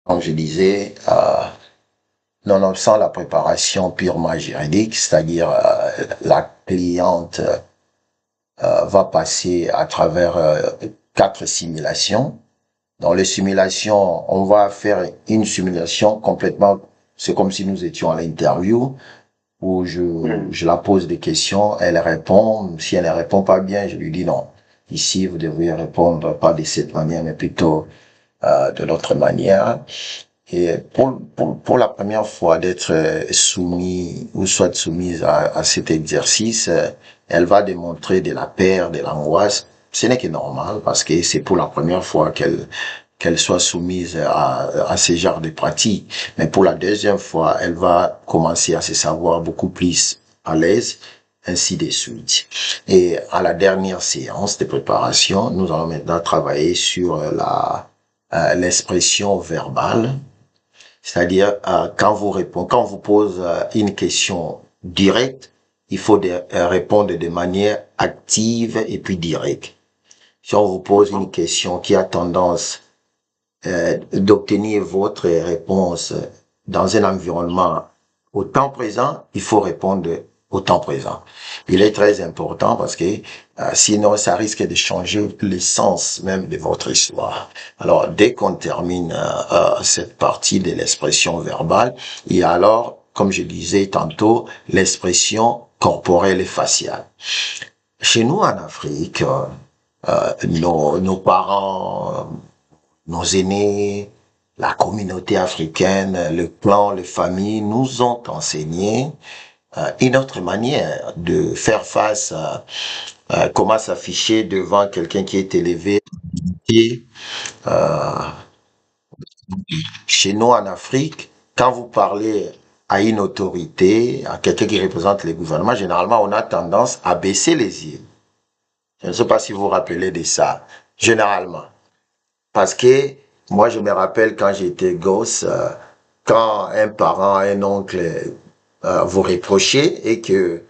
Comme je disais, nonobstant la préparation purement juridique, c'est-à-dire la cliente va passer à travers 4 simulations. Dans les simulations, on va faire une simulation complètement, c'est comme si nous étions à l'interview, où je la pose des questions, elle répond. Si elle ne répond pas bien, je lui dis non. Ici, vous devriez répondre pas de cette manière, mais plutôt de l'autre manière. Et pour la première fois d'être soumis ou soit soumise à cet exercice, elle va démontrer de la peur, de l'angoisse. Ce n'est que normal parce que c'est pour la première fois qu'elle soit soumise à ce genre de pratiques. Mais pour la deuxième fois, elle va commencer à se savoir beaucoup plus à l'aise, ainsi de suite. Et à la dernière séance de préparation, nous allons maintenant travailler sur l'expression verbale, c'est-à-dire quand on vous pose une question directe, il faut répondre de manière active et puis directe. Si on vous pose une question qui a tendance d'obtenir votre réponse dans un environnement au temps présent, il faut répondre au temps présent. Il est très important parce que sinon ça risque de changer l'essence même de votre histoire. Alors dès qu'on termine cette partie de l'expression verbale, il y a alors, comme je disais tantôt, l'expression corporelle et faciale. Chez nous en Afrique, nos parents, nos aînés, la communauté africaine, le clan, les familles nous ont enseigné une autre manière de faire face à comment s'afficher devant quelqu'un qui est élevé. Et euh, chez nous en Afrique, quand vous parlez à une autorité, à quelqu'un qui représente le gouvernement, généralement on a tendance à baisser les yeux. Je ne sais pas si vous vous rappelez de ça, généralement. Parce que moi, je me rappelle quand j'étais gosse, quand un parent, un oncle vous reprochait et que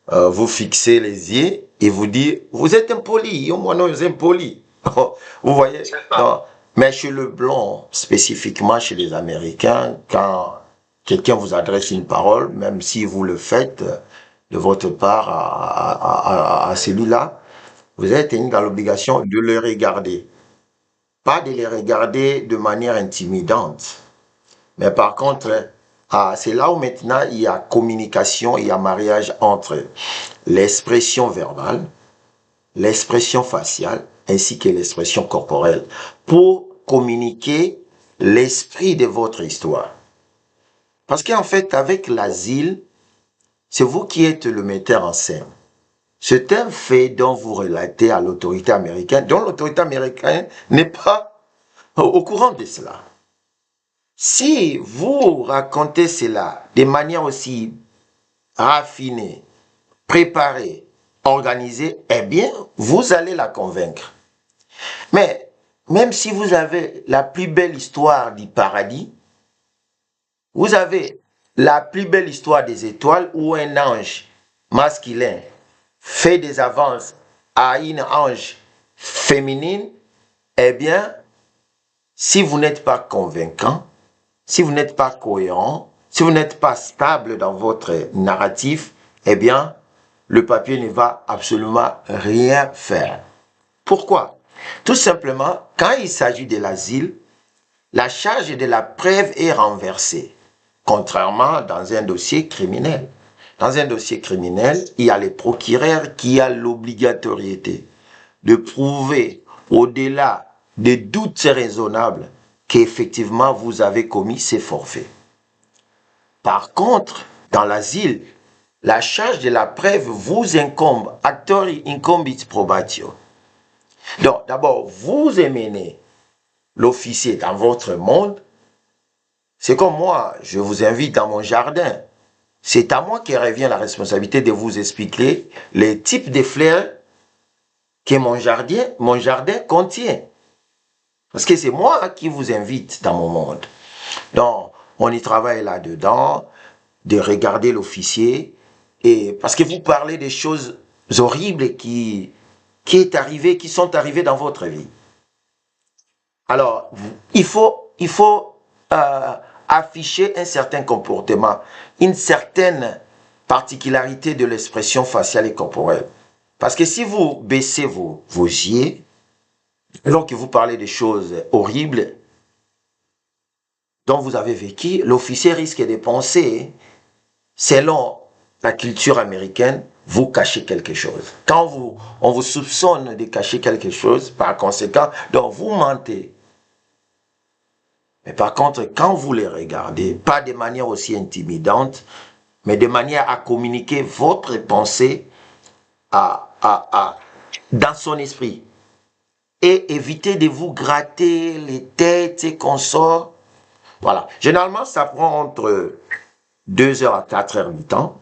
vous fixez les yeux et vous dit, vous êtes impoli, au moins non, vous êtes impoli. Vous voyez? Non. Mais chez le blanc, spécifiquement chez les Américains, quand quelqu'un vous adresse une parole, même si vous le faites de votre part à celui-là, vous êtes dans l'obligation de le regarder. Pas de les regarder de manière intimidante. Mais par contre, c'est là où maintenant il y a communication, il y a mariage entre l'expression verbale, l'expression faciale, ainsi que l'expression corporelle, pour communiquer l'esprit de votre histoire. Parce qu'en fait, avec l'asile, c'est vous qui êtes le metteur en scène. C'est un fait dont vous relatez à l'autorité américaine, dont l'autorité américaine n'est pas au courant de cela. Si vous racontez cela de manière aussi raffinée, préparée, organisée, eh bien, vous allez la convaincre. Mais même si vous avez la plus belle histoire du paradis, vous avez la plus belle histoire des étoiles où un ange masculin fait des avances à une ange féminine, eh bien, si vous n'êtes pas convaincant, si vous n'êtes pas cohérent, si vous n'êtes pas stable dans votre narratif, eh bien, le papier ne va absolument rien faire. Pourquoi? Tout simplement, quand il s'agit de l'asile, la charge de la preuve est renversée, contrairement dans un dossier criminel. Dans un dossier criminel, il y a les procureurs qui ont l'obligatoriété de prouver au-delà des doutes raisonnables qu'effectivement vous avez commis ces forfaits. Par contre, dans l'asile, la charge de la preuve vous incombe, actori incombit probatio. Donc, d'abord, vous émenez l'officier dans votre monde. C'est comme moi, je vous invite dans mon jardin. C'est à moi qui revient la responsabilité de vous expliquer les types de fleurs que mon jardin contient. Parce que c'est moi qui vous invite dans mon monde. Donc, on y travaille là-dedans, de regarder l'officier, et parce que vous parlez des choses horribles qui sont arrivées dans votre vie. Alors, il faut afficher un certain comportement, une certaine particularité de l'expression faciale et corporelle. Parce que si vous baissez vos yeux, lorsque vous parlez de choses horribles dont vous avez vécu, l'officier risque de penser, selon la culture américaine, vous cachez quelque chose. Quand on vous soupçonne de cacher quelque chose, par conséquent, donc vous mentez. Mais par contre, quand vous les regardez, pas de manière aussi intimidante, mais de manière à communiquer votre pensée dans son esprit. Et éviter de vous gratter les têtes et consorts. Voilà. Généralement, ça prend entre 2 heures à 4 heures du temps.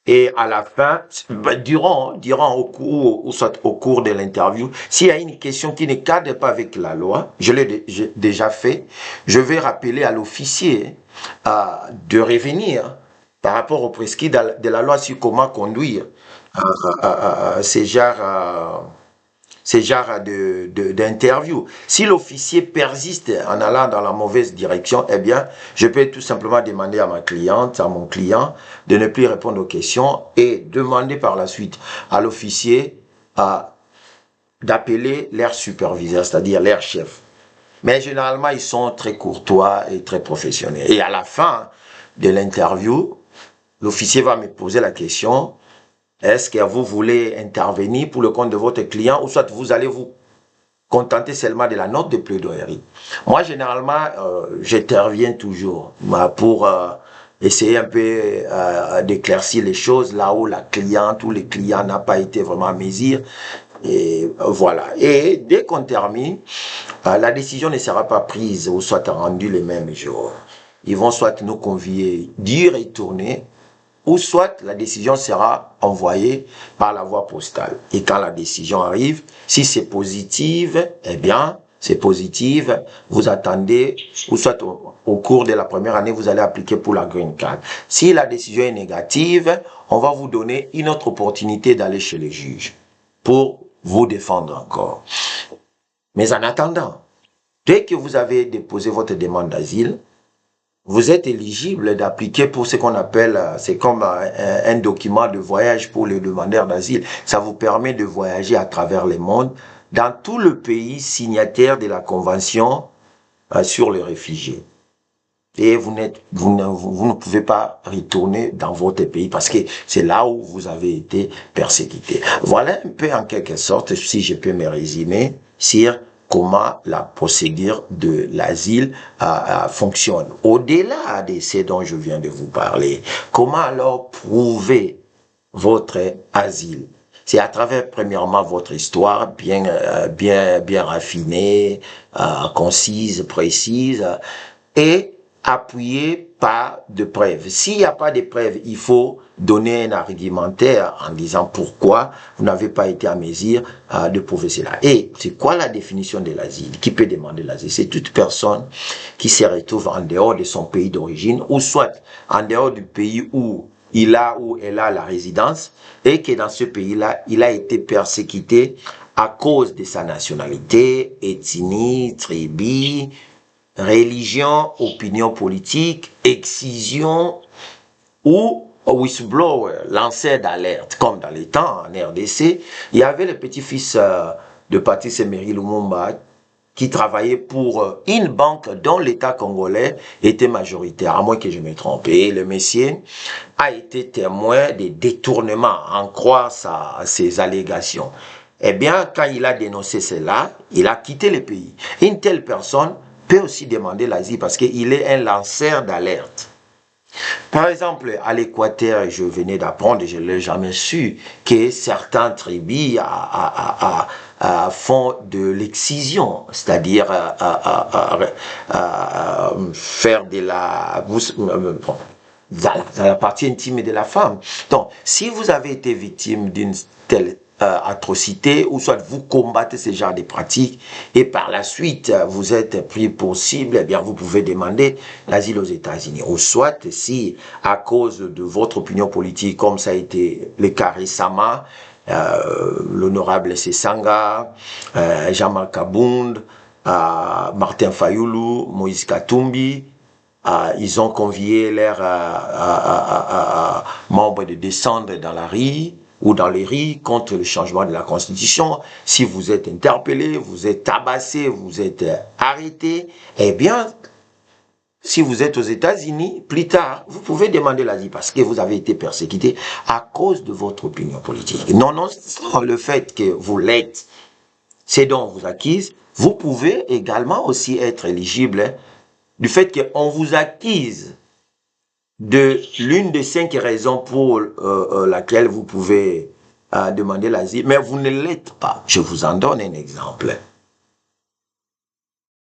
Et à la fin, durant au cours de l'interview, s'il y a une question qui ne cadre pas avec la loi, je l'ai déjà fait, je vais rappeler à l'officier de revenir par rapport au prescrit de la loi sur comment conduire ces genres d'interview. Si l'officier persiste en allant dans la mauvaise direction, eh bien, je peux tout simplement demander à ma cliente, à mon client, de ne plus répondre aux questions et demander par la suite à l'officier d'appeler leur superviseur, c'est-à-dire leur chef. Mais généralement, ils sont très courtois et très professionnels. Et à la fin de l'interview, l'officier va me poser la question: est-ce que vous voulez intervenir pour le compte de votre client ou soit vous allez vous contenter seulement de la note de plaidoirie? Moi, généralement, j'interviens toujours pour essayer un peu d'éclaircir les choses là où la cliente ou les clients n'a pas été vraiment à mesure. Et voilà. Et dès qu'on termine, la décision ne sera pas prise ou soit rendue le même jour. Ils vont soit nous convier d'y retourner, ou soit la décision sera envoyée par la voie postale. Et quand la décision arrive, si c'est positive, eh bien, c'est positive, vous attendez, ou soit au cours de la première année, vous allez appliquer pour la Green Card. Si la décision est négative, on va vous donner une autre opportunité d'aller chez les juges pour vous défendre encore. Mais en attendant, dès que vous avez déposé votre demande d'asile, vous êtes éligible d'appliquer pour ce qu'on appelle, c'est comme un document de voyage pour les demandeurs d'asile. Ça vous permet de voyager à travers le monde, dans tout le pays signataire de la Convention sur les réfugiés. Et vous ne pouvez pas retourner dans votre pays parce que c'est là où vous avez été persécuté. Voilà un peu en quelque sorte, si je peux me résumer, sur comment la procédure de l'asile fonctionne. Au-delà de ce dont je viens de vous parler, comment alors prouver votre asile? C'est à travers, premièrement, votre histoire bien raffinée, concise, précise, et appuyée par de preuves. S'il n'y a pas de preuves, il faut donner un argumentaire en disant pourquoi vous n'avez pas été à mesure de prouver cela. Et c'est quoi la définition de l'asile? Qui peut demander l'asile? C'est toute personne qui se retrouve en dehors de son pays d'origine, ou soit en dehors du pays où elle a la résidence, et que dans ce pays-là, il a été persécuté à cause de sa nationalité, ethnie, tribu, religion, opinion politique, excision ou whistleblower, lanceur d'alerte. Comme dans les temps en RDC, il y avait le petit-fils de Patrice Emery Lumumba qui travaillait pour une banque dont l'État congolais était majoritaire, à moins que je me trompe. Et le monsieur a été témoin des détournements, en croire ses allégations. Eh bien, quand il a dénoncé cela, il a quitté le pays. Une telle personne peut aussi demander l'asile parce qu'il est un lanceur d'alerte. Par exemple, à l'Équateur, je venais d'apprendre, je ne l'ai jamais su, que certains tribus font de l'excision, c'est-à-dire faire de la partie intime de la femme. Donc, si vous avez été victime d'une telle atrocité, ou soit vous combattez ce genre de pratiques et par la suite vous êtes pris pour cible, eh bien vous pouvez demander l'asile aux États-Unis. Ou soit si à cause de votre opinion politique, comme ça a été le cas récemment, l'honorable Sesanga, Jean-Marc Abound, Martin Fayoulou, Moïse Katumbi. Ils ont convié leurs membres de descendre dans la rue ou dans les rues contre le changement de la Constitution. Si vous êtes interpellé, vous êtes tabassé, vous êtes arrêté, eh bien, si vous êtes aux États-Unis, plus tard, vous pouvez demander l'asile parce que vous avez été persécuté à cause de votre opinion politique. Nonobstant le fait que vous l'êtes, c'est dont on vous accuse, vous pouvez également aussi être éligible du fait qu'on vous accuse de l'une des 5 raisons pour laquelle vous pouvez demander l'asile, mais vous ne l'êtes pas. Je vous en donne un exemple.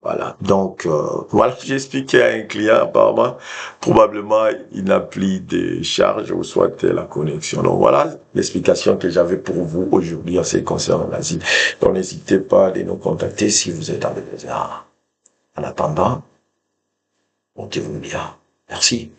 Voilà, donc voilà, j'ai expliqué à un client, apparemment, probablement il n'a plus de charge ou soit la connexion. Donc voilà l'explication que j'avais pour vous aujourd'hui en ce qui concerne l'asile. Donc n'hésitez pas à nous contacter si vous êtes en besoin. En attendant, portez-vous bien. Merci.